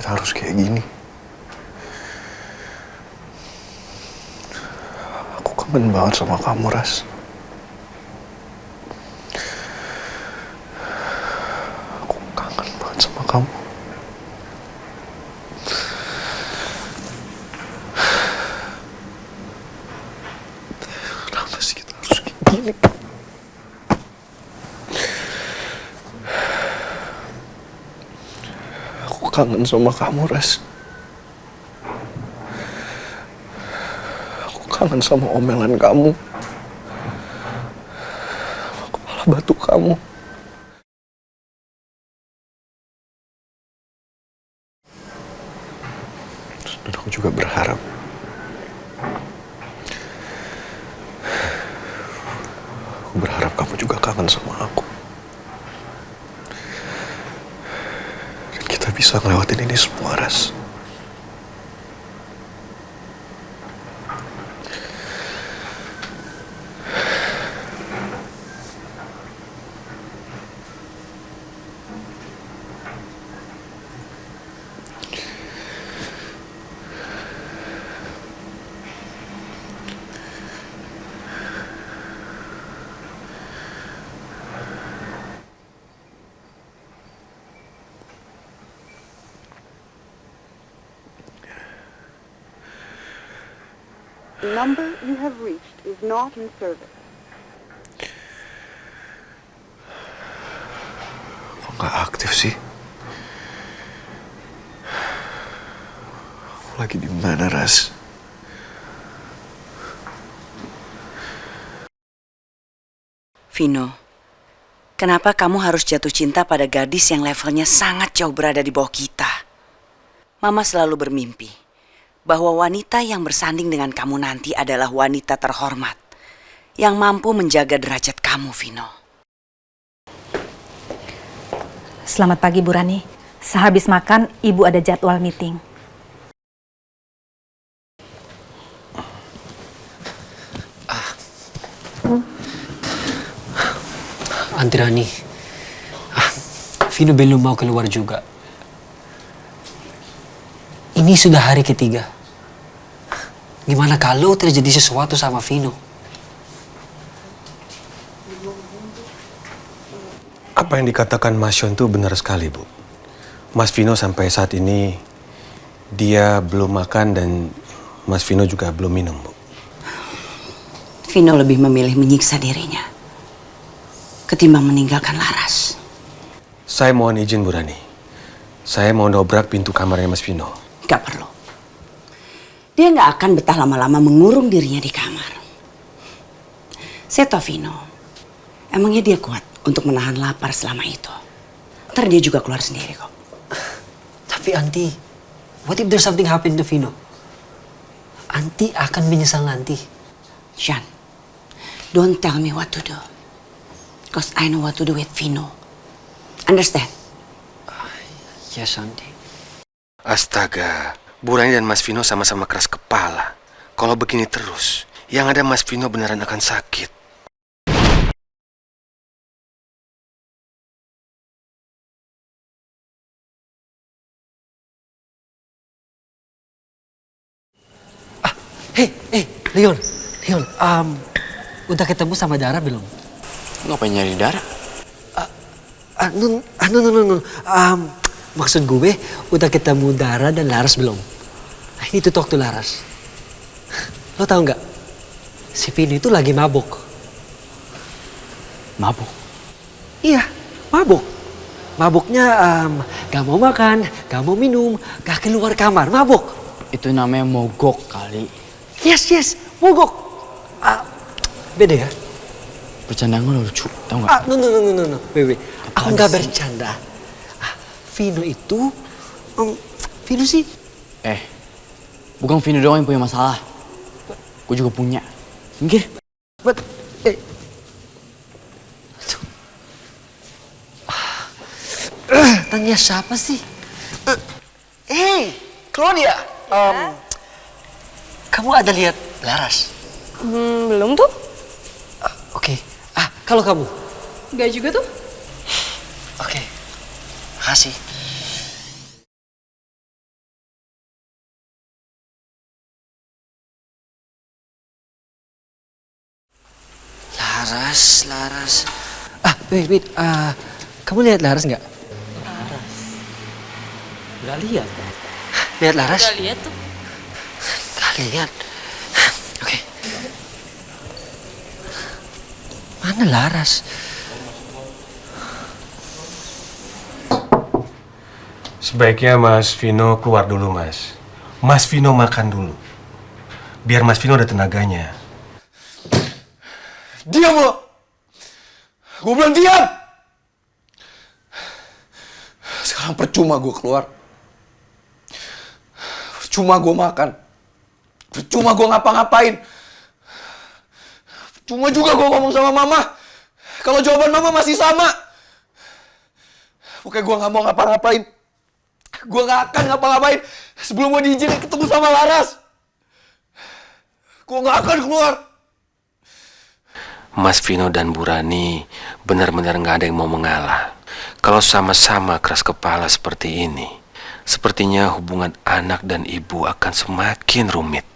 kita harus kayak gini? Aku kangen banget sama kamu, Ras. Aku kangen banget sama kamu. Kenapa sih kita harus kayak gini? Aku kangen sama kamu, Ras. Aku kangen sama omelan kamu. Sama kepala batu kamu. Dan aku juga berharap kamu juga kangen sama aku. Dan kita bisa ngelewatin ini semua, Ras. The number you have reached is not in service. Kok nggak aktif sih? Aku lagi di mana, Ras? Vino, kenapa kamu harus jatuh cinta pada gadis yang levelnya sangat jauh berada di bawah kita? Mama selalu bermimpi bahwa wanita yang bersanding dengan kamu nanti adalah wanita terhormat yang mampu menjaga derajat kamu, Vino. Selamat pagi, Bu Rani. Sehabis makan, Ibu ada jadwal meeting. Aunty Rani, Vino belum mau keluar juga. Ini sudah hari ketiga. Gimana kalau terjadi sesuatu sama Vino? Apa yang dikatakan Mas Yon itu benar sekali, Bu. Mas Vino sampai saat ini dia belum makan dan Mas Vino juga belum minum, Bu. Vino lebih memilih menyiksa dirinya ketimbang meninggalkan Laras. Saya mohon izin, Bu Rani. Saya mau dobrak pintu kamarnya Mas Vino. Gak perlu. Dia gak akan betah lama-lama mengurung dirinya di kamar. Saya tahu Vino, emangnya dia kuat untuk menahan lapar selama itu. Ntar dia juga keluar sendiri kok. Tapi Aunty, what if there's something happen to Vino? Aunty akan menyesal nanti. Sean, don't tell me what to do. Because I know what to do with Vino. Understand? Yes, Aunty. Astaga, Bu Rani dan Mas Vino sama-sama keras kepala. Kalau begini terus, yang ada Mas Vino beneran akan sakit. Hey, Leon, udah ketemu sama Dara belum? Ngapain nyari Dara? No. Maksud gue, udah ketemu Dara dan Laras belum? I need to talk to Laras. Lo tau nggak? Si Vino itu lagi mabuk. Mabuk? Iya, mabuk. Mabuknya gak mau makan, gak mau minum, gak keluar kamar, mabuk. Itu namanya mogok kali. Yes, mogok. Beda ya? Bercandaan lo lucu, tau gak? No. Wait. Aku nggak bercanda. Vino itu, Vino sih. Bukan Vino doang yang punya masalah. Gue juga punya. Minggir. Tanya siapa sih? Claudia. Kamu ada lihat Laras? Belum tuh. Oke. Kalau kamu? Enggak juga tuh. Oke. Makasih. Laras. Wait. Kamu lihat Laras nggak? Gak lihat. Lihat Laras? Gak lihat tuh. Nggak lihat. Oke. Mana Laras? Sebaiknya Mas Vino keluar dulu, Mas. Mas Vino makan dulu. Biar Mas Vino ada tenaganya. Diam lo! Gue bilang diam! Sekarang percuma gue keluar. Percuma gue makan. Percuma gue ngapa-ngapain. Percuma juga gue ngomong sama mama. Kalau jawaban mama masih sama. Oke, gue gak mau ngapa-ngapain. Gue gak akan ngapa-ngapain sebelum gue diizinin ketemu sama Laras. Gue gak akan keluar. Mas Vino dan Bu Rani benar-benar nggak ada yang mau mengalah. Kalau sama-sama keras kepala seperti ini, sepertinya hubungan anak dan ibu akan semakin rumit.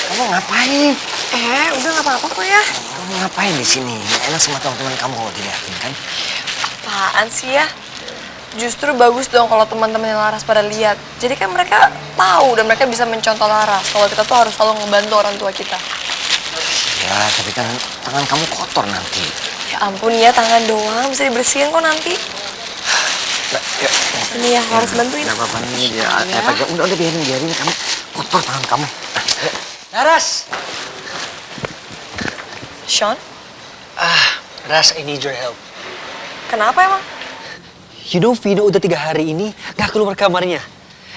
Kamu ngapain? Udah gak apa-apa kok ya. Kamu ngapain di sini? Nggak enak sama teman-teman kamu kalau dilihatin kan? Apaan sih ya? Justru bagus dong kalau teman-teman Laras pada lihat. Jadi kan mereka tahu dan mereka bisa mencontoh Laras. Kalau kita tuh harus selalu ngebantu orang tua kita. Ya, tapi kan tangan kamu kotor nanti. Ya ampun ya, tangan doang bisa dibersihin kok nanti. Ini ya, harus bantuin. Gak apa-apa nih, udah biarin kamu kotor tangan kamu. Laras! Sean, Ras, I need your help. kenapa emang? You know, Vino udah 3 hari ini gak keluar kamarnya.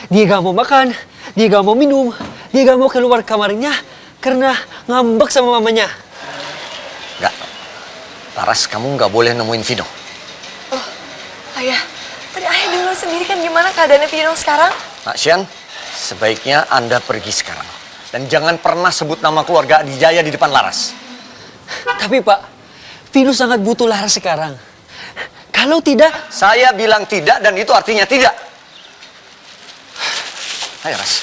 Dia gak mau makan, dia gak mau minum, dia gak mau keluar kamarnya karena ngambek sama mamanya. Enggak. Laras, kamu nggak boleh nemuin Vino. Oh, ayah. Tadi ayah dengar sendiri kan gimana keadaannya Vino sekarang? Nak Sian, sebaiknya Anda pergi sekarang. Dan jangan pernah sebut nama keluarga Adijaya di depan Laras. Tapi Pak, Vino sangat butuh Laras sekarang. Kalau tidak... Saya bilang tidak dan itu artinya tidak. Ayo, Ras.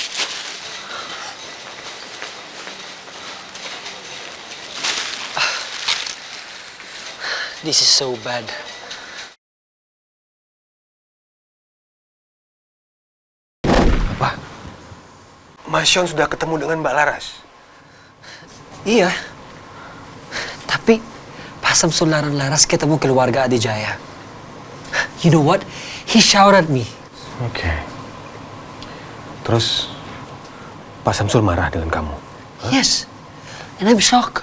This is so bad. Apa? Mas Sean sudah ketemu dengan Mbak Laras? Iya. Tapi pas Samsul larang Laras ketemu keluarga Adijaya. You know what? He shouted at me. Oke. Terus Pak Samsul marah dengan kamu? Yes. And I'm shocked.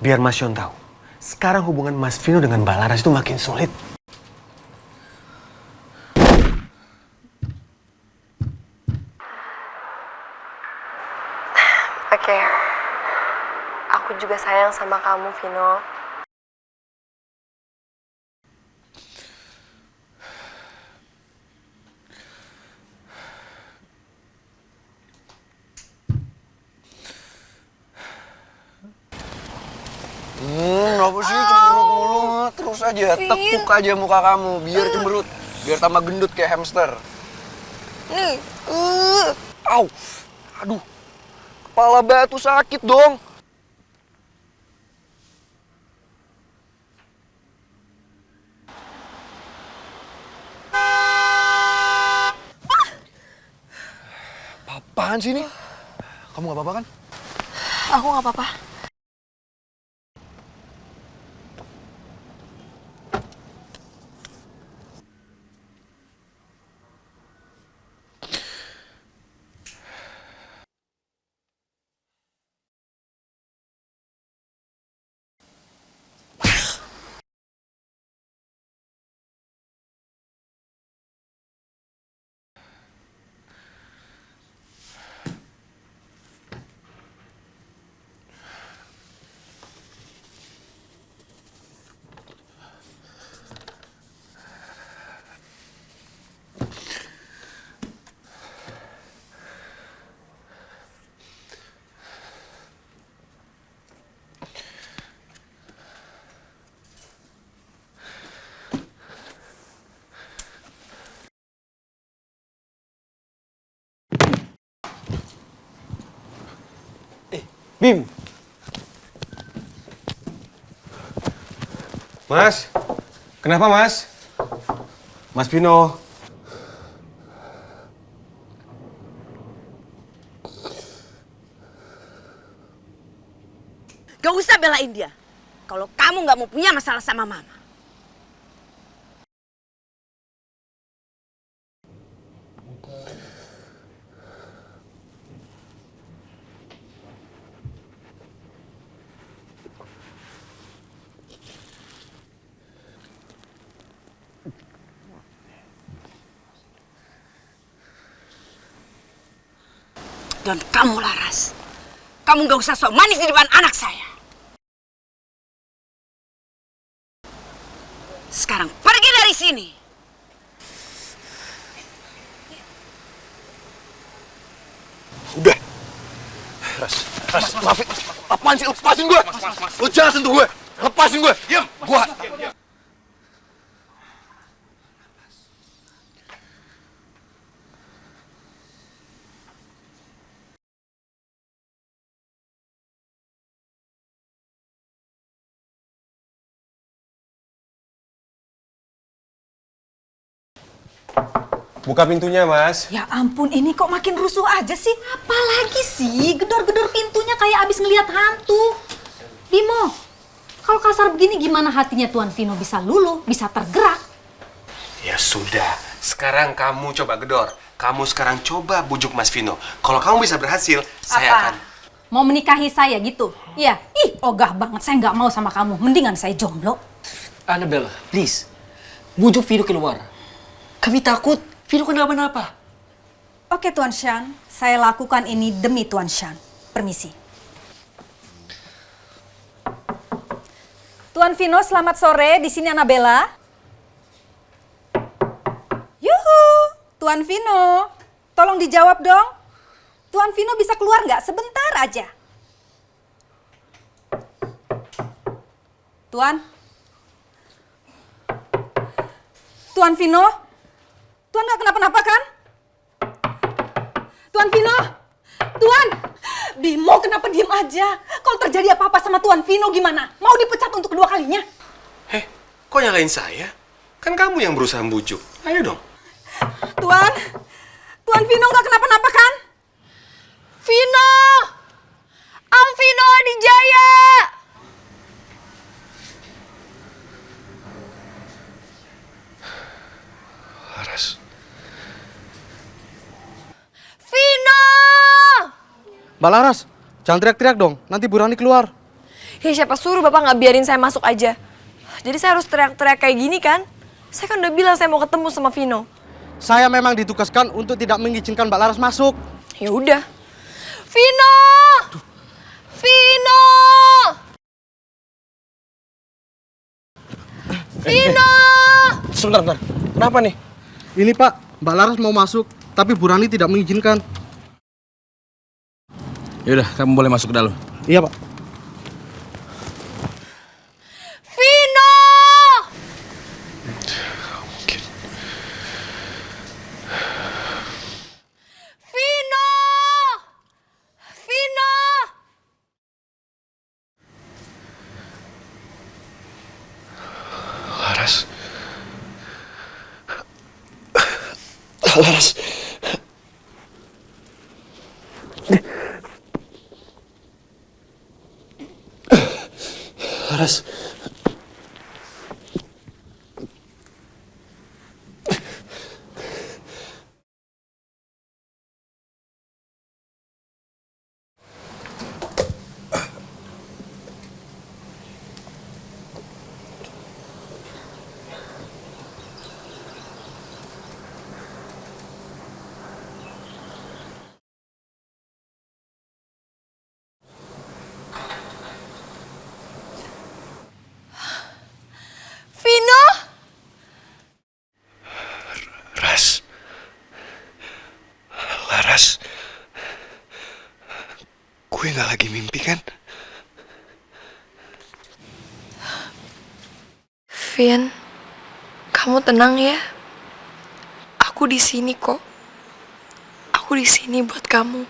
Biar Mas Sean tahu, sekarang hubungan Mas Vino dengan Mbak Laras itu makin sulit. Oke. Aku juga sayang sama kamu, Vino. Kenapa sih cemberut mulu? Terus aja, tekuk aja muka kamu, biar cemberut. Biar tambah gendut kayak hamster. Nih, Au, aduh, kepala batu sakit dong. Apaan sih ini? Kamu gak apa-apa kan? aku nggak apa-apa. Bim. Mas, kenapa Mas? Mas Vino. Gak usah belain dia. Kalau kamu gak mau punya masalah sama Mama. Dan kamu Laras, kamu gak usah sok manis di depan anak saya. Sekarang pergi dari sini. Udah. Ras, maafin. Apaan sih? Lepasin gue. Lu jangan sentuh gue. Lepasin gue. Diam. Gue. Buka pintunya, Mas. Ya ampun, ini kok makin rusuh aja sih? Apalagi sih? Gedor-gedor pintunya kayak abis ngelihat hantu. Bimo, kalau kasar begini gimana hatinya Tuan Vino bisa luluh, bisa tergerak? Ya sudah, sekarang kamu coba gedor. Kamu sekarang coba bujuk Mas Vino. Kalau kamu bisa berhasil, saya akan... Mau menikahi saya gitu? Iya. Ih, ogah banget. Saya nggak mau sama kamu. Mendingan saya jomblo. Annabella, please. Bujuk Vino keluar. Kami takut Vino kenapa-napa. Oke, Tuan Shan. Saya lakukan ini demi Tuan Shan. Permisi. Tuan Vino, selamat sore. Di sini Annabella. Yuhu, Tuan Vino. Tolong dijawab dong. Tuan Vino bisa keluar nggak? Sebentar aja. Tuan? Tuan Vino? Tuan nggak kenapa-napa kan? Tuan Vino? Tuan! Bimo kenapa diem aja? Kalau terjadi apa-apa sama Tuan Vino gimana? Mau dipecat untuk kedua kalinya? Kok nyalain saya? Kan kamu yang berusaha membujuk. Ayo dong. Tuan! Tuan Vino nggak kenapa-napa kan? Vino! Am Vino Adijaya! Laras. Vino! Mbak Laras, jangan teriak-teriak dong, nanti Bu Rani keluar. Ya siapa suruh Bapak nggak biarin saya masuk aja? Jadi saya harus teriak-teriak kayak gini kan? Saya kan udah bilang saya mau ketemu sama Vino. Saya memang ditugaskan untuk tidak mengizinkan Mbak Laras masuk. Ya udah. Vino! Vino! Vino! Sebentar. Kenapa nih? Ini Pak, Mbak Laras mau masuk, tapi Bu Rani tidak mengizinkan. Yaudah, kamu boleh masuk ke dalam. Iya Pak. Vino! Mungkin. Vino! Vino! Laras. Laras. Laras. Vino! Ras. Laras. Gue gak lagi mimpi kan? Vin, kamu tenang ya. Aku di sini kok. Aku Aku di sini buat kamu.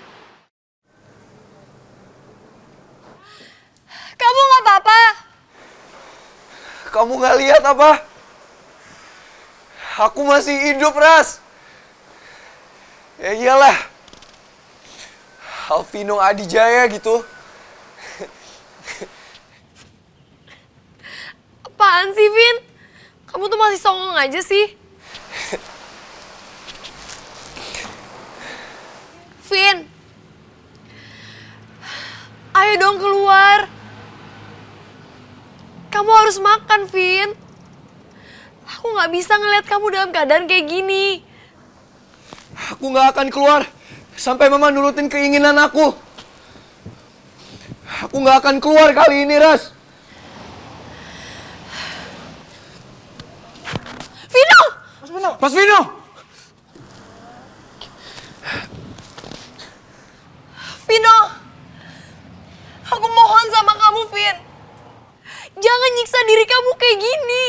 Kamu nggak apa-apa? Kamu nggak lihat apa? Aku masih hidup, Ras. Ya iyalah. Alvino Adijaya gitu. Apaan sih, Vin? Kamu tuh masih songong aja sih. Vin, ayo dong keluar. Kamu harus makan, Vin. Aku nggak bisa ngeliat kamu dalam keadaan kayak gini. Aku nggak akan keluar sampai Mama nurutin keinginan aku. Aku nggak akan keluar kali ini, Ras. Vino! Mas Vino! Vino! Aku mohon sama kamu, Vin. Jangan nyiksa diri kamu kayak gini.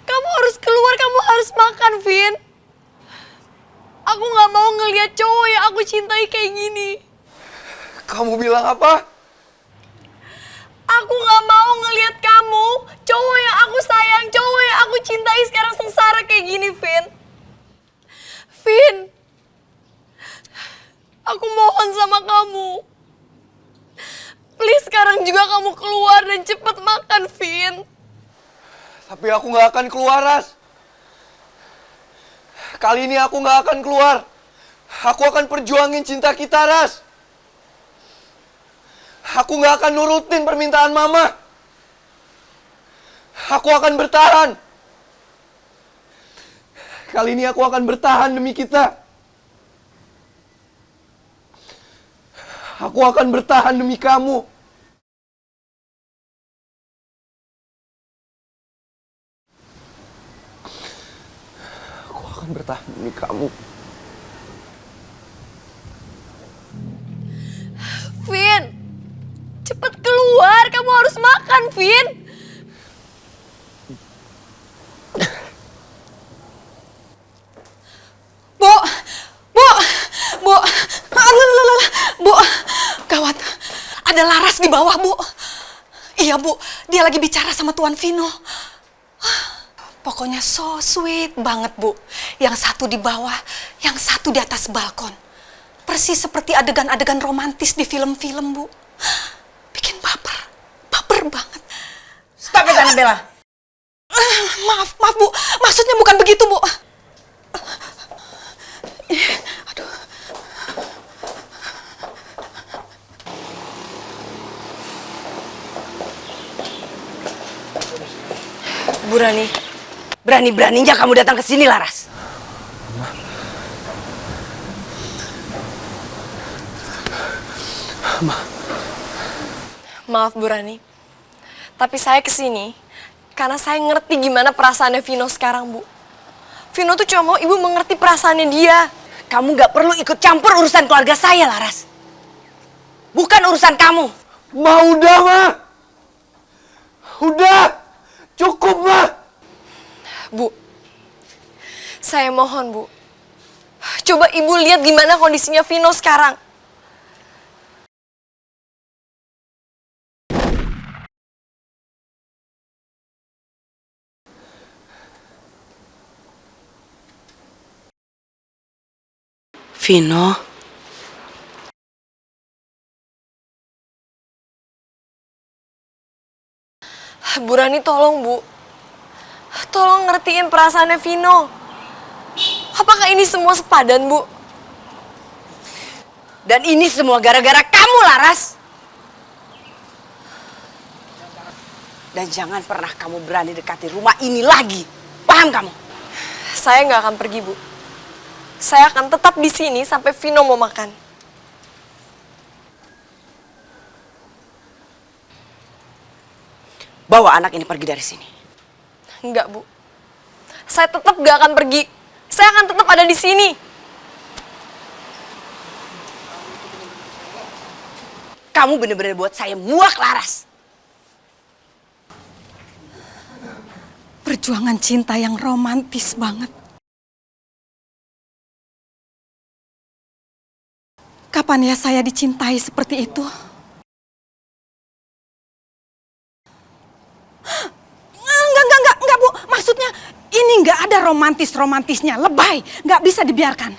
Kamu harus keluar, kamu harus makan, Vin. Aku gak mau ngelihat cowok yang aku cintai kayak gini. Kamu bilang apa? Aku gak mau ngelihat kamu, cowok yang aku sayang, cowok yang aku cintai sekarang sengsara kayak gini, Vin. Vin, aku mohon sama kamu. Please sekarang juga kamu keluar dan cepet makan, Vin. Tapi aku nggak akan keluar, Ras. Kali ini aku nggak akan keluar. Aku akan perjuangin cinta kita, Ras. Aku nggak akan nurutin permintaan Mama. Aku akan bertahan. Kali ini aku akan bertahan demi kita. Aku akan bertahan demi kamu. Aku akan bertahan demi kamu. Vin, cepet keluar, kamu harus makan, Vin. Bu, Bu, Bu, Bu, gawat, ada Laras di bawah, Bu. Iya, Bu, dia lagi bicara sama Tuan Vino. Pokoknya so sweet banget, Bu. Yang satu di bawah, yang satu di atas balkon. Persis seperti adegan-adegan romantis di film-film, Bu. Bikin baper banget. Stop it, Annabella. Maaf, Bu. Maksudnya bukan begitu, Bu. Aduh. Bu Rani, Berani-beraninya kamu datang ke sini, Laras. maaf Bu Rani. Tapi saya kesini karena saya ngerti gimana perasaannya Vino sekarang, Bu. Vino tuh cuma mau ibu mengerti perasaannya dia. Kamu gak perlu ikut campur urusan keluarga saya, Laras. Bukan urusan kamu. Ma, udah, Ma. Udah. Cukup, Ma. Bu, saya mohon, Bu. Coba ibu lihat gimana kondisinya Vino sekarang. Vino, Bu Rani tolong, Bu. Tolong ngertiin perasaannya Vino. Apakah ini semua sepadan, Bu? dan ini semua gara-gara kamu, Laras. Dan jangan pernah kamu berani dekati rumah ini lagi. Paham kamu? Saya nggak akan pergi, Bu. Saya akan tetap di sini sampai Vino mau makan. Bawa anak ini pergi dari sini. Enggak, Bu. Saya tetap nggak akan pergi. Saya akan tetap ada di sini. Kamu bener-bener buat saya muak, Laras. Perjuangan cinta yang romantis banget. Kapan ya saya dicintai seperti itu? Enggak, Bu. Maksudnya ini enggak ada romantis-romantisnya. Lebay, enggak bisa dibiarkan.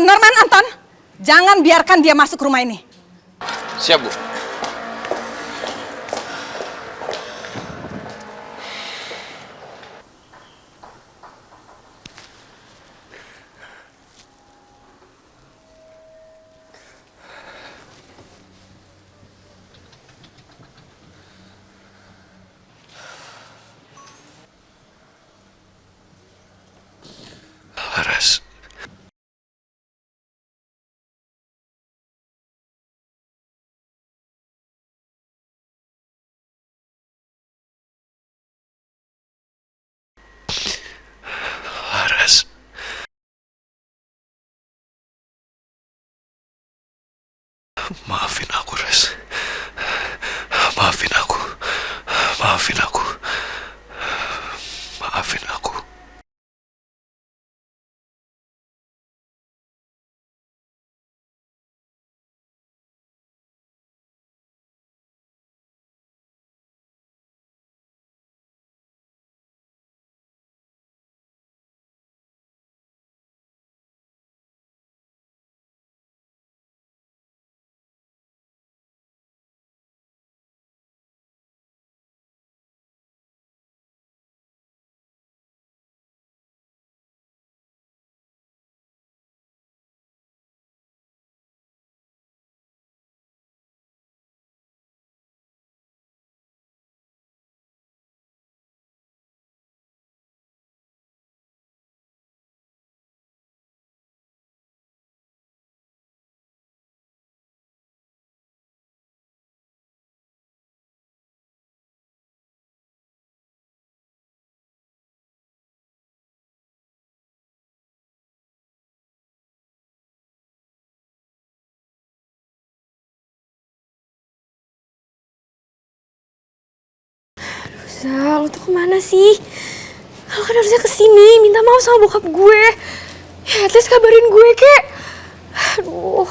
Norman, Anton, jangan biarkan dia masuk rumah ini. Siap, Bu. Laras. Laras. Maafin aku, Ras. Maafin aku. Maafin aku. Maafin aku. Zal, lo tuh kemana sih? Lo kan harusnya kesini, minta maaf sama bokap gue. Ya, at least kabarin gue, kek. Aduh.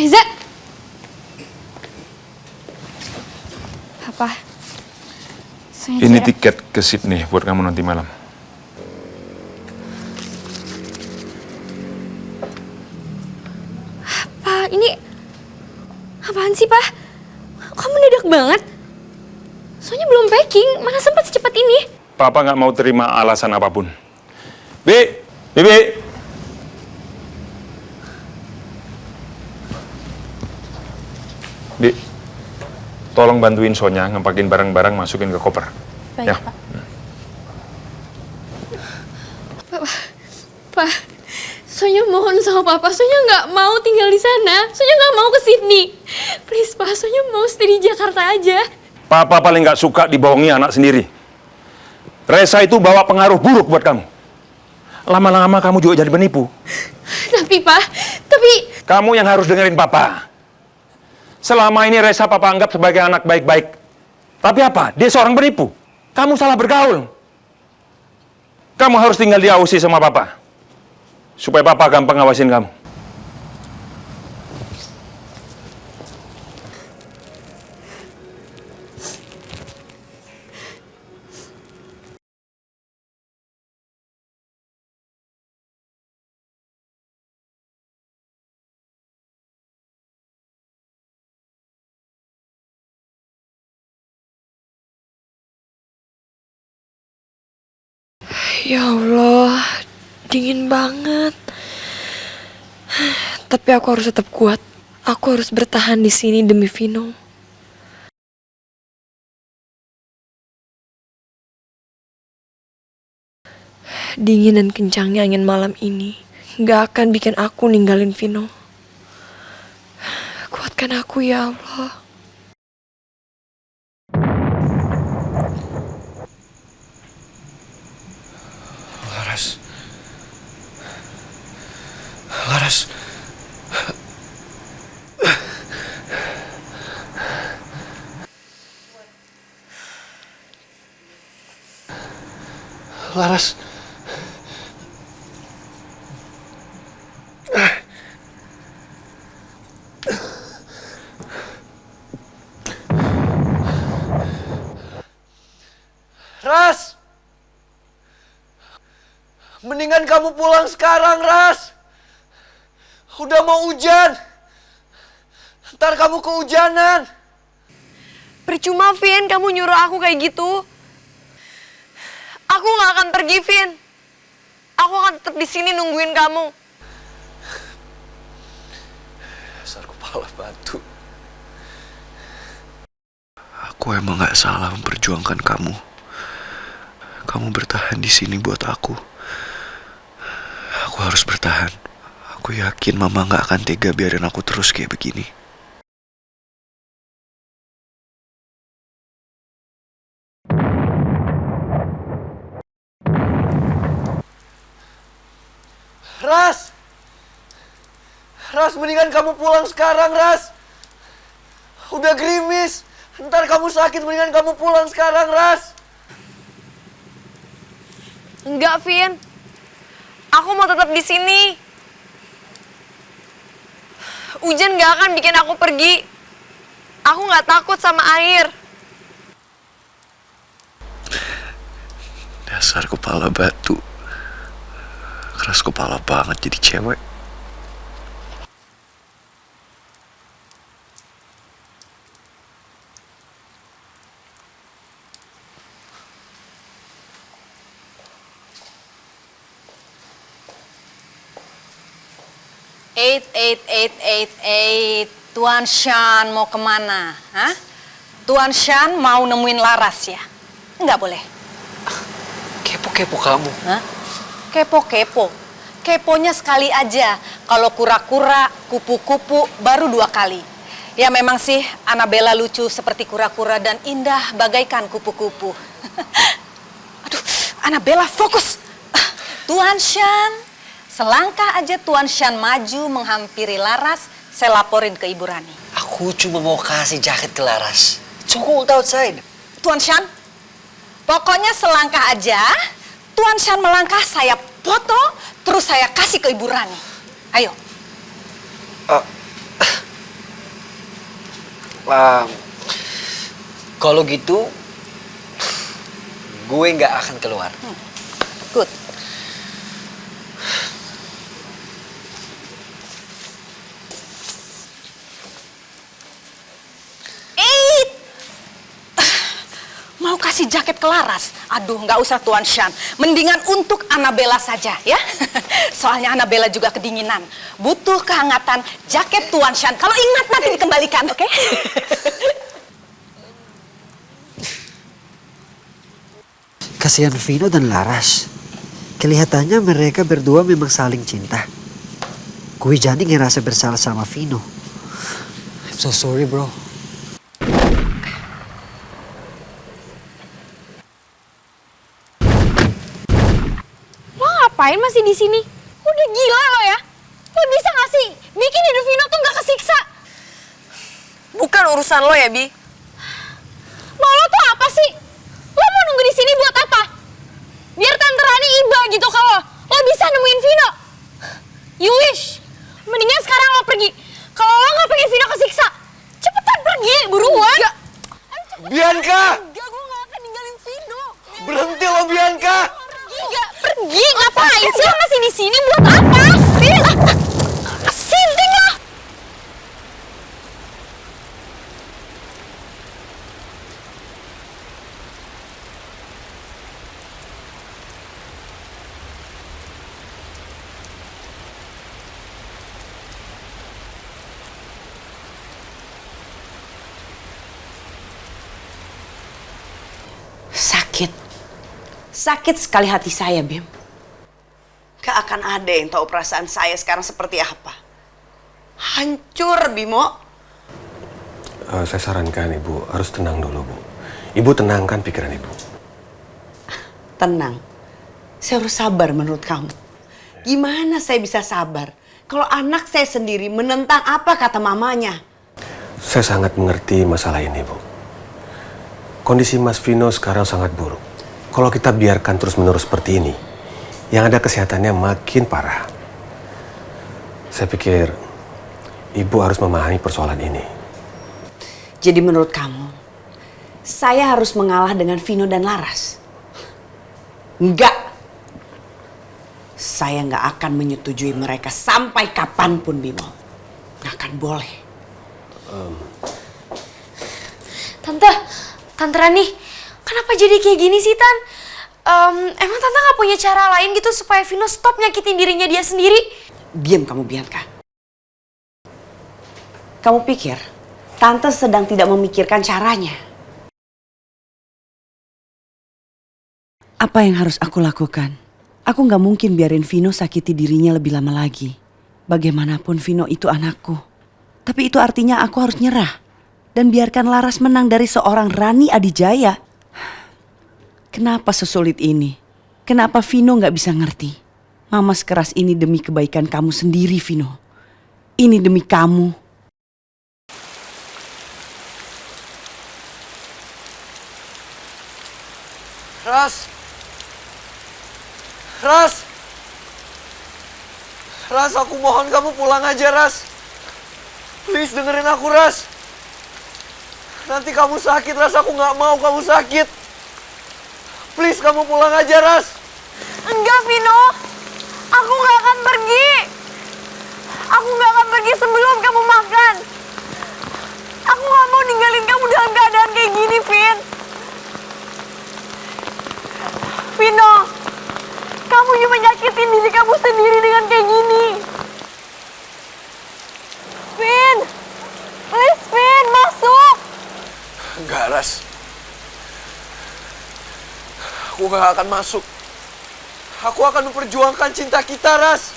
Reza. Papa. Ini tiket ke Sydney buat kamu nanti malam. Pak, ini apaan sih, Pak? Kamu mendadak banget. Soalnya belum packing, mana sempat secepat ini. Papa nggak mau terima alasan apapun. Bibi. Bi, tolong bantuin Sonya ngempakin barang-barang masukin ke koper. Baik, ya. Pak. Pak, Sonya mohon sama Papa, Sonya nggak mau tinggal di sana. Sonya nggak mau ke Sydney. Please, Pak, Sonya mau stay di Jakarta aja. Papa paling nggak suka dibohongi anak sendiri. Reza itu bawa pengaruh buruk buat kamu. Lama-lama kamu juga jadi penipu. Tapi, Pak, Kamu yang harus dengerin Papa. Selama ini Reza Papa anggap sebagai anak baik-baik. Tapi apa? Dia seorang penipu. Kamu salah bergaul. Kamu harus tinggal di Aussie sama Papa. Supaya Papa gampang ngawasin kamu. Ya Allah, dingin banget. Tapi aku harus tetap kuat. Aku harus bertahan di sini demi Vino. Dingin dan kencangnya angin malam ini gak akan bikin aku ninggalin Vino. Kuatkan aku ya Allah. Laras. Laras. Ras! Mendingan kamu pulang sekarang, Ras. Udah mau hujan. Ntar kamu kehujanan. Percuma, Vin, kamu nyuruh aku kayak gitu. Aku nggak akan pergi, Vin. Aku akan tetap di sini nungguin kamu. Dasar kepala batu. Aku emang nggak salah memperjuangkan kamu. Kamu bertahan di sini buat aku. Aku harus bertahan. Aku yakin Mama nggak akan tega biarin aku terus kayak begini. Ras! Ras, mendingan kamu pulang sekarang, Ras. Udah gerimis. Ntar kamu sakit, mendingan kamu pulang sekarang, Ras. Enggak, Vin. Aku mau tetap di sini. Hujan gak akan bikin aku pergi. Aku gak takut sama air. Dasar kepala batu. Keras kepala banget jadi cewek. Tuan Shan mau kemana? Hah? Tuan Shan mau nemuin Laras ya? Nggak boleh. Kepo-kepo kamu. Hah? Kepo-kepo. Keponya sekali aja. Kalau kura-kura, kupu-kupu baru 2 kali. Ya memang sih Annabella lucu seperti kura-kura dan indah bagaikan kupu-kupu. Aduh, Annabella fokus. Tuan Shan, selangkah aja Tuan Shan maju menghampiri Laras, saya laporin ke Ibu Rani. Aku cuma mau kasih jaket ke Laras. It's so cold outside. Tuan Shan, pokoknya selangkah aja. Tuan Shan melangkah, saya foto, terus saya kasih ke Ibu Rani. Ayo. Kalau gitu, gue nggak akan keluar. Good. Mau kasih jaket ke Laras? Aduh, nggak usah Tuan Shan. Mendingan untuk Annabella saja ya. Soalnya Annabella juga kedinginan. Butuh kehangatan jaket Tuan Shan. Kalau ingat nanti dikembalikan, oke? Kasihan Vino dan Laras. Kelihatannya mereka berdua memang saling cinta. Gue jadi ngerasa bersalah sama Vino. I'm so sorry, bro. Ngapain masih di sini? Udah gila lo ya? Lo bisa gak sih bikin hidup Vino tuh gak kesiksa? Bukan urusan lo ya, Bi. Mau lo tuh apa sih? Lo mau nunggu di sini buat apa? Biar Tante Rani iba gitu kalau lo bisa nemuin Vino. You wish. Mendingan sekarang lo pergi. Kalau lo gak pengen Vino kesiksa, cepetan pergi, buruan. Bianca! Enggak, gue gak akan ninggalin Vino. Berhenti lo, Bianca! Pergi, ngapain sih lo masih di sini buat apa sih? Sinting lah. Sakit sekali hati saya, Bim. Gak akan ada yang tahu perasaan saya sekarang seperti apa. Hancur, Bimo. Saya sarankan Ibu harus tenang dulu, Bu. Ibu tenangkan pikiran Ibu. Tenang. Saya harus sabar menurut kamu. Gimana saya bisa sabar kalau anak saya sendiri menentang apa kata mamanya? Saya sangat mengerti masalah ini, Bu. Kondisi Mas Vino sekarang sangat buruk. Kalau kita biarkan terus-menerus seperti ini, yang ada kesehatannya makin parah. Saya pikir ibu harus memahami persoalan ini. Jadi menurut kamu, saya harus mengalah dengan Vino dan Laras? Enggak. Saya nggak akan menyetujui mereka sampai kapanpun, Bimo. Nggak akan boleh. Tante Rani, kenapa jadi kayak gini sih, Tan? Emang Tante nggak punya cara lain gitu supaya Vino stop nyakitin dirinya dia sendiri? Diam kamu, Bianca. Kamu pikir Tante sedang tidak memikirkan caranya? Apa yang harus aku lakukan? Aku nggak mungkin biarin Vino sakiti dirinya lebih lama lagi. Bagaimanapun Vino itu anakku. Tapi itu artinya aku harus nyerah. Dan biarkan Laras menang dari seorang Rani Adijaya. Kenapa sesulit ini? Kenapa Vino nggak bisa ngerti? Mama sekeras ini demi kebaikan kamu sendiri, Vino. Ini demi kamu. Ras, aku mohon kamu pulang aja, Ras. Please dengerin aku, Ras. Nanti kamu sakit, Ras. Aku nggak mau kamu sakit. Please kamu pulang aja, Ras. Enggak, Vino. Aku nggak akan pergi. Aku nggak akan pergi sebelum kamu makan. Aku nggak mau ninggalin kamu dalam keadaan kayak gini, Vin. Vino, kamu cuma nyakitin diri kamu sendiri dengan kayak gini. Vin, please Vin, masuk. Enggak, Ras. Aku nggak akan masuk. Aku akan memperjuangkan cinta kita, Ras.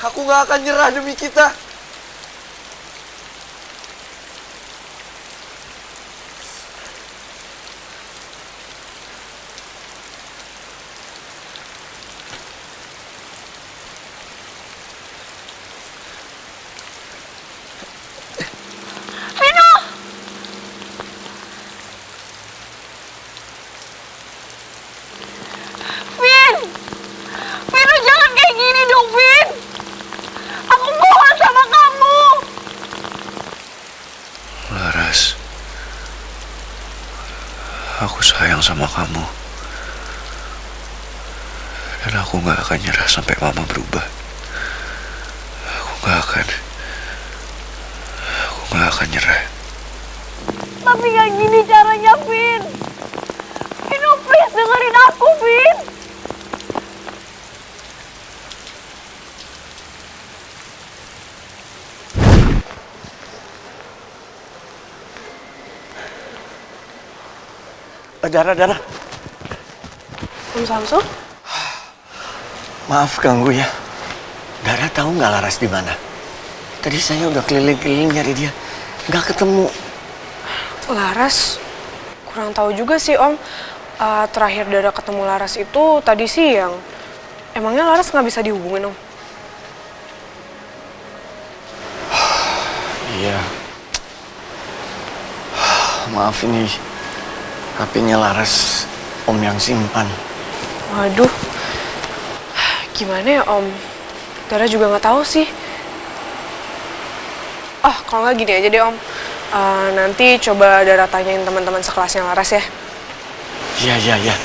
Aku nggak akan nyerah demi kita. Vino, jangan kayak gini dong, Vin. Aku mohon sama kamu. Laras, aku sayang sama kamu. Dan aku gak akan nyerah sampai Mama berubah. Aku gak akan nyerah. Tapi gak gini caranya, Vin. Vino, please dengerin aku, Vin. Dara. Om Samsul? Maaf ganggu ya. Dara tahu nggak Laras di mana? Tadi saya udah keliling-keliling nyari dia, nggak ketemu. Laras? Kurang tahu juga sih, Om. Terakhir Dara ketemu Laras itu tadi siang. Emangnya Laras nggak bisa dihubungin, Om? Iya. Maaf, ini HP-nya Laras Om yang simpan. Waduh. Gimana ya, Om? Dara juga nggak tahu sih. Oh, kalau nggak gini aja deh, Om. Nanti coba Dara tanyain teman-teman sekelasnya Laras ya. Iya.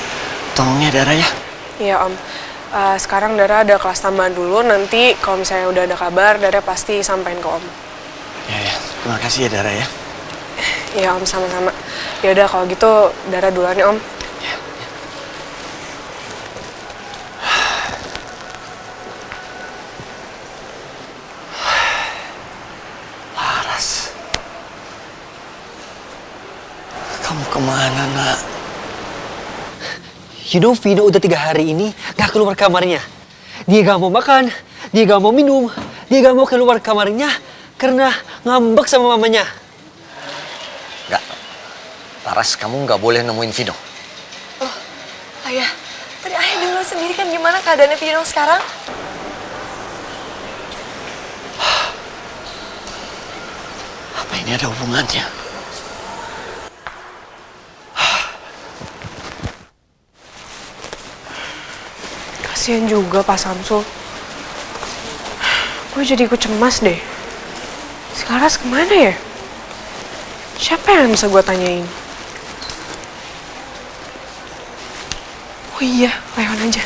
Tolong ya, Dara ya. Iya, Om. Sekarang Dara ada kelas tambahan dulu. Nanti kalau misalnya udah ada kabar, Dara pasti sampaikan ke Om. Ya. Terima kasih ya, Dara ya. Iya, Om, sama-sama. Ya udah kalau gitu Dara duluan ya, Om. Laras. Kamu kemana, Nak? You know, Vino udah 3 hari ini gak keluar kamarnya. Dia gak mau makan, dia gak mau minum, dia gak mau keluar kamarnya karena ngambek sama mamanya. Enggak. Laras, kamu nggak boleh nemuin Vino. Oh, Ayah. Tadi Ayah dengar sendiri kan gimana keadaannya Vino sekarang? Apa ini ada hubungannya? Kasian juga Pak Samsul. Gue jadi ikut cemas deh. Si Laras kemana ya? Siapa yang bisa gue tanyain? Oh iya, Leon aja.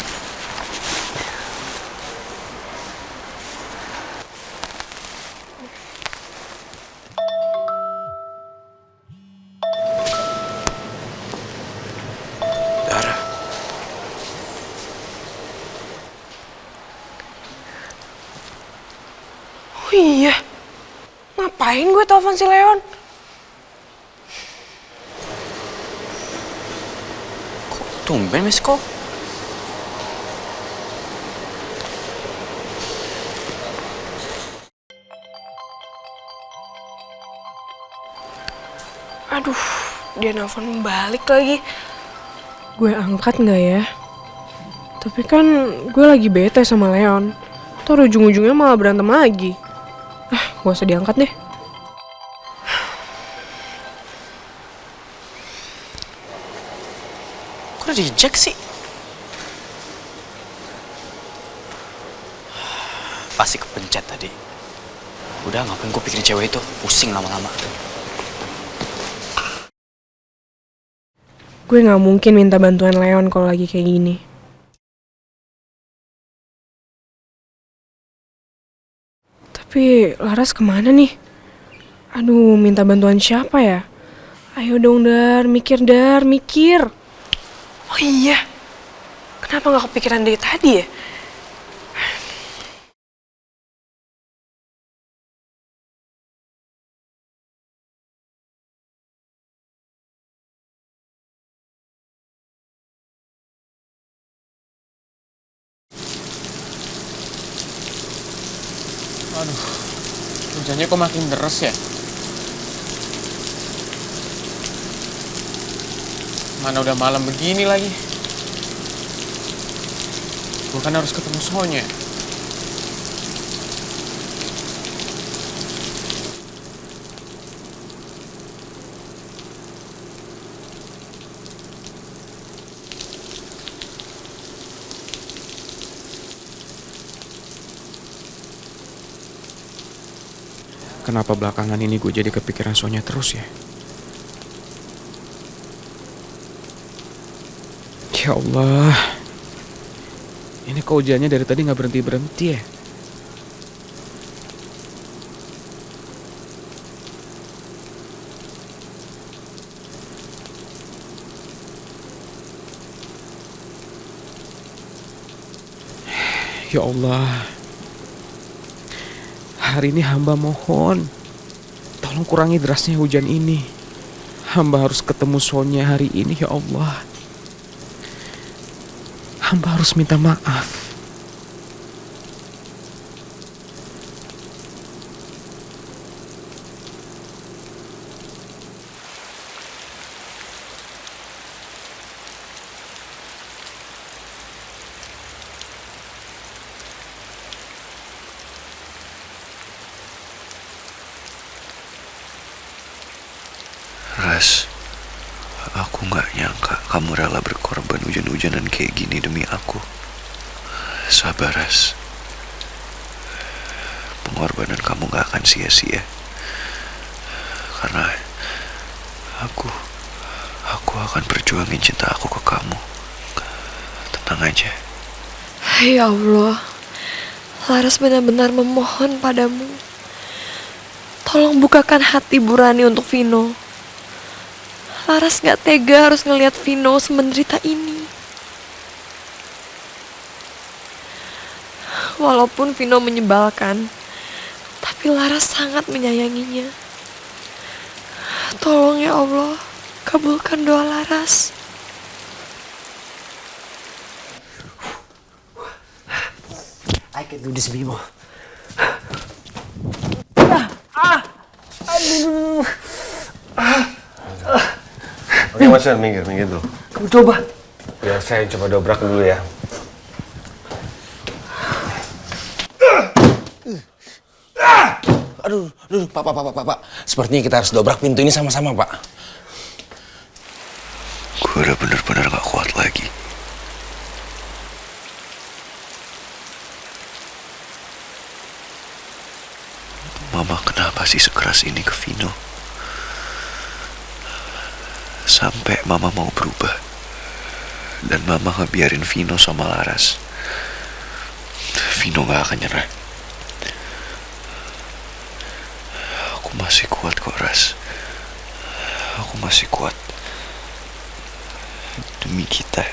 Oh iya, ngapain gue telepon si Leon? Kok tumben miss call? Aduh, dia nelfon balik lagi. Gue angkat nggak ya? Tapi kan gue lagi bete sama Leon. Ntar ujung-ujungnya malah berantem lagi. Gak usah diangkat deh. Kok udah reject sih? Pasti kepencet tadi. Udah ngapain gue pikirin cewek itu? Pusing lama-lama. Gue gak mungkin minta bantuan Leon kalau lagi kayak gini. Tapi Laras kemana nih? Aduh, minta bantuan siapa ya? Ayo dong Dar, mikir Dar, mikir. Oh iya, kenapa gak kepikiran dari tadi ya? Aduh, hujannya kok makin deras ya? Mana udah malam begini lagi. Gue kan harus ketemu Sonya. Kenapa belakangan ini gue jadi kepikiran Sonya terus ya? Ya Allah, ini kok hujannya dari tadi nggak berhenti-berhenti ya? Ya Allah, hari ini hamba mohon, tolong kurangi derasnya hujan ini. Hamba harus ketemu Sonya hari ini ya Allah. Hamba harus minta maaf. Ras, aku gak nyangka kamu rela berkorban hujan-hujanan kayak gini demi aku. Sabar, Ras. Pengorbanan kamu gak akan sia-sia. Karena aku akan perjuangin cinta aku ke kamu. Tenang aja. Ya Allah, Laras benar-benar memohon padamu. Tolong bukakan hati Burani untuk Vino. Laras gak tega harus ngelihat Vino semenderita ini. Walaupun Vino menyebalkan, tapi Laras sangat menyayanginya. Tolong ya Allah, kabulkan doa Laras. I can do this, Bimo. Oke, Mas, minggir dulu. Kamu coba. Biar saya coba dobrak dulu ya. Aduh, Pak. Sepertinya kita harus dobrak pintu ini sama-sama, Pak. Gue udah bener-bener gak kuat lagi. pasti sekeras ini ke Vino. Sampai Mama mau berubah. Dan Mama ngebiarin Vino sama Laras. Vino gak akan nyerah. Aku masih kuat kok, Ras. Aku masih kuat. Demi kita.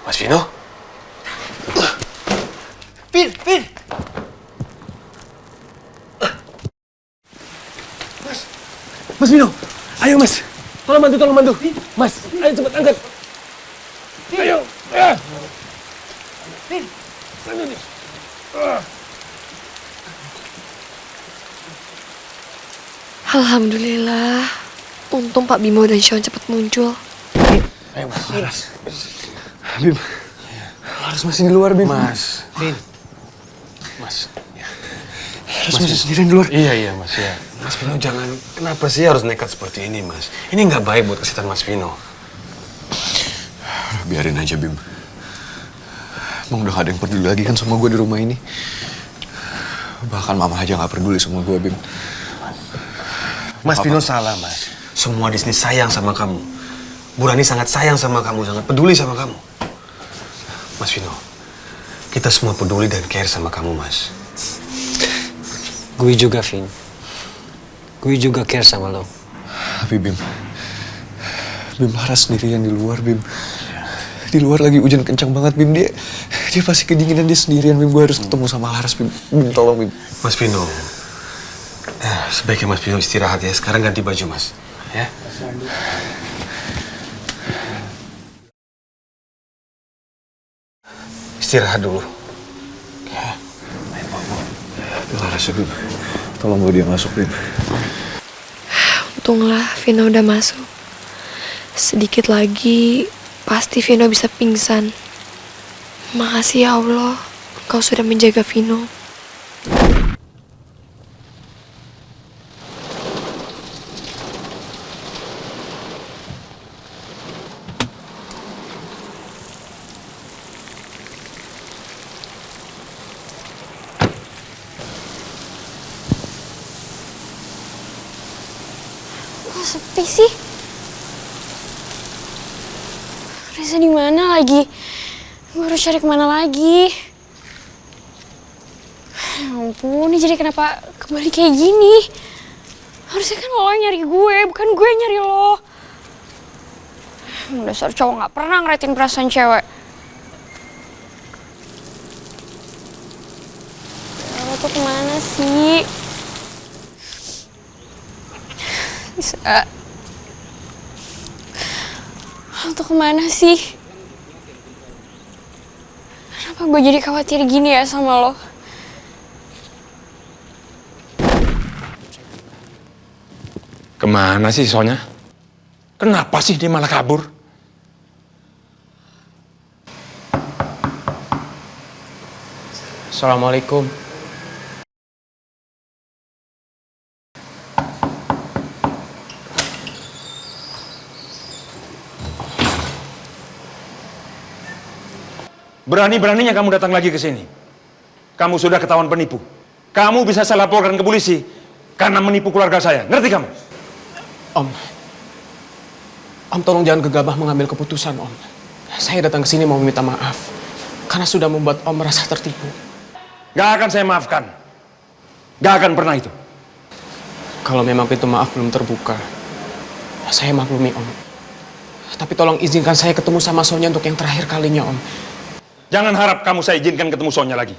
Mas Vino? Vin! Mas Vino, ayo mas. Tolong bantu. Mas, ayo cepat angkat. Ayo. Vin. Alhamdulillah. Untung Pak Bimo dan Sean cepat muncul. Ayo mas. Bim. Harus masih di luar, Bim. Mas. Vin. Mas. Harus masih sendirian di luar. Iya mas ya. Mas Vino jangan, kenapa sih harus nekat seperti ini mas? Ini nggak baik buat kesehatan Mas Vino. Biarin aja, Bim. Emang udah gak ada yang peduli lagi kan sama gue di rumah ini. Bahkan Mama aja gak peduli sama gue, Bim. Mas Vino salah, Mas. Semua di sini sayang sama kamu. Bu Rani sangat sayang sama kamu, sangat peduli sama kamu. Mas Vino, kita semua peduli dan care sama kamu, Mas. Gue juga, Vin. Gue juga care sama lo. Tapi Bim Laras sendirian di luar, Bim. Di luar lagi hujan kencang banget, Bim. Dia pasti kedinginan, dia sendirian, Bim. Gue harus ketemu sama Laras, Bim. Bim, tolong, Bim. Mas Vino, sebaiknya Mas Vino istirahat ya. Sekarang ganti baju, Mas. Ya. Istirahat dulu. Ya. Laras, Bim. Tolong bawa dia masuk, Bim. Untunglah Vino udah masuk. Sedikit lagi pasti Vino bisa pingsan. Makasih ya Allah, Kau sudah menjaga Vino. Kok sepi sih? Reza di mana lagi? Gue harus cari kemana lagi? Ya ampun, ini jadi kenapa kembali kayak gini? Harusnya kan lo yang nyari gue, bukan gue yang nyari lo. Dasar cowok gak pernah ngeliatin perasaan cewek. Lo tuh kemana sih? Bisa. Lo tuh kemana sih? Kenapa gue jadi khawatir gini ya sama lo? Kemana sih Sonya? Kenapa sih dia malah kabur? Assalamualaikum. Berani-beraninya kamu datang lagi ke sini. Kamu sudah ketahuan penipu. Kamu bisa saya laporkan ke polisi karena menipu keluarga saya. Ngerti kamu? Om tolong jangan gegabah mengambil keputusan, Om. Saya datang ke sini mau meminta maaf karena sudah membuat Om merasa tertipu. Gak akan saya maafkan. Gak akan pernah itu. Kalau memang pintu maaf belum terbuka, saya maklumi, Om. Tapi tolong izinkan saya ketemu sama Sonya untuk yang terakhir kalinya, Om. Jangan harap kamu saya izinkan ketemu Sonya lagi.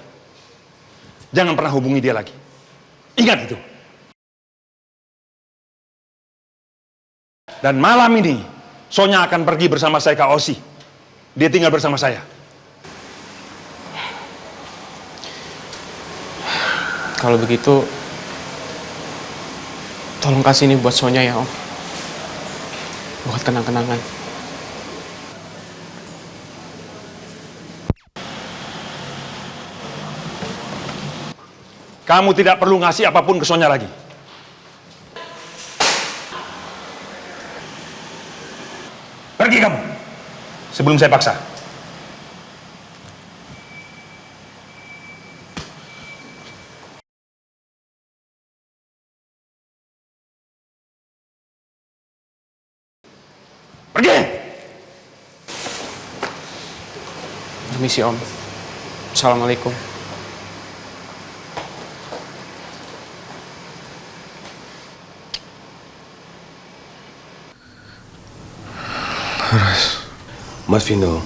Jangan pernah hubungi dia lagi. Ingat itu. Dan malam ini, Sonya akan pergi bersama saya ke Aussie. Dia tinggal bersama saya. Kalau begitu, tolong kasih ini buat Sonya ya, Om. Buat kenang-kenangan. Kamu tidak perlu ngasih apapun ke Sonya lagi. Pergi kamu, sebelum saya paksa. Pergi! Permisi Om. Assalamualaikum. Mas Vino.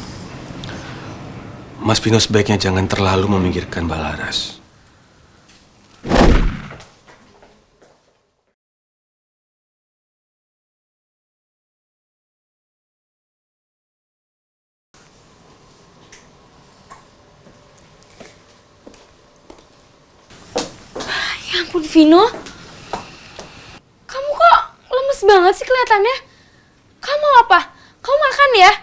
Mas Vino sebaiknya jangan terlalu memikirkan Mbak Laras. Ya ampun Vino, kamu kok lemes banget sih kelihatannya? Kamu apa? Kamu makan ya?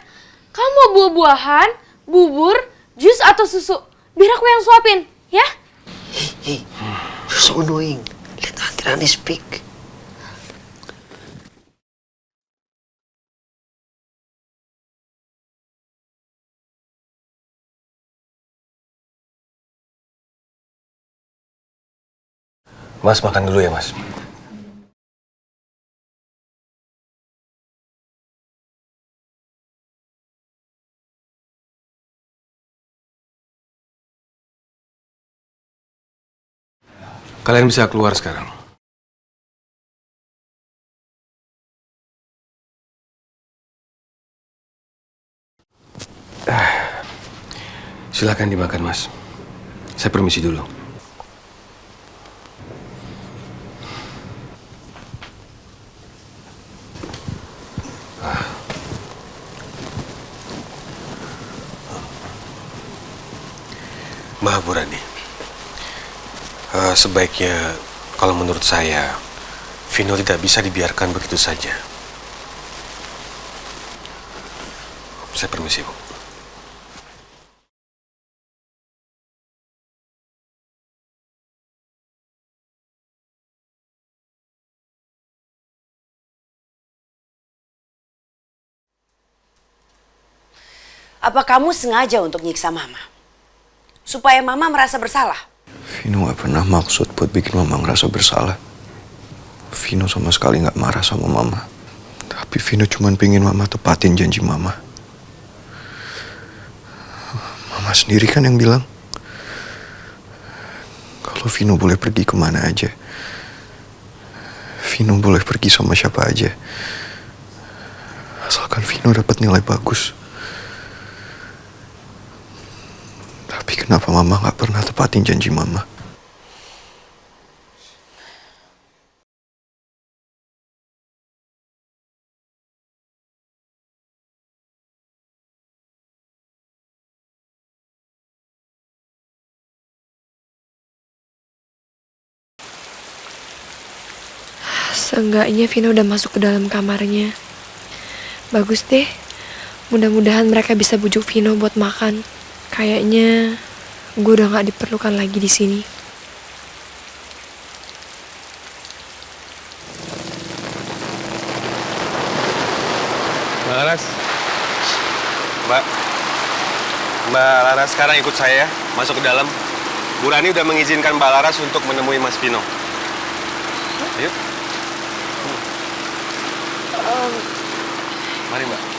Kamu mau buah-buahan, bubur, jus atau susu? Biar aku yang suapin, ya? Hey, you're so annoying. Let Auntie Rani speak. Mas makan dulu ya, Mas. Kalian bisa keluar sekarang. Silakan dimakan, Mas. Saya permisi dulu. Maaf, Bu Rani. Sebaiknya, kalau menurut saya, Vino tidak bisa dibiarkan begitu saja. Saya permisi, Bu. Apa kamu sengaja untuk nyiksa Mama? Supaya Mama merasa bersalah? Vino gak pernah maksud buat bikin Mama ngerasa bersalah. Vino sama sekali gak marah sama Mama. Tapi Vino cuma pengen Mama tepatin janji Mama. Mama sendiri kan yang bilang kalau Vino boleh pergi kemana aja. Vino boleh pergi sama siapa aja. Asalkan Vino dapat nilai bagus. Tapi kenapa Mama gak pernah tepatin janji Mama? Seenggaknya Vino udah masuk ke dalam kamarnya. Bagus deh. Mudah-mudahan mereka bisa bujuk Vino buat makan. Kayaknya gue udah gak diperlukan lagi di sini. Mbak Laras. Mbak Laras sekarang ikut saya masuk ke dalam. Bu Rani udah mengizinkan Mbak Laras untuk menemui Mas Vino. Ayo. Mari, Mbak.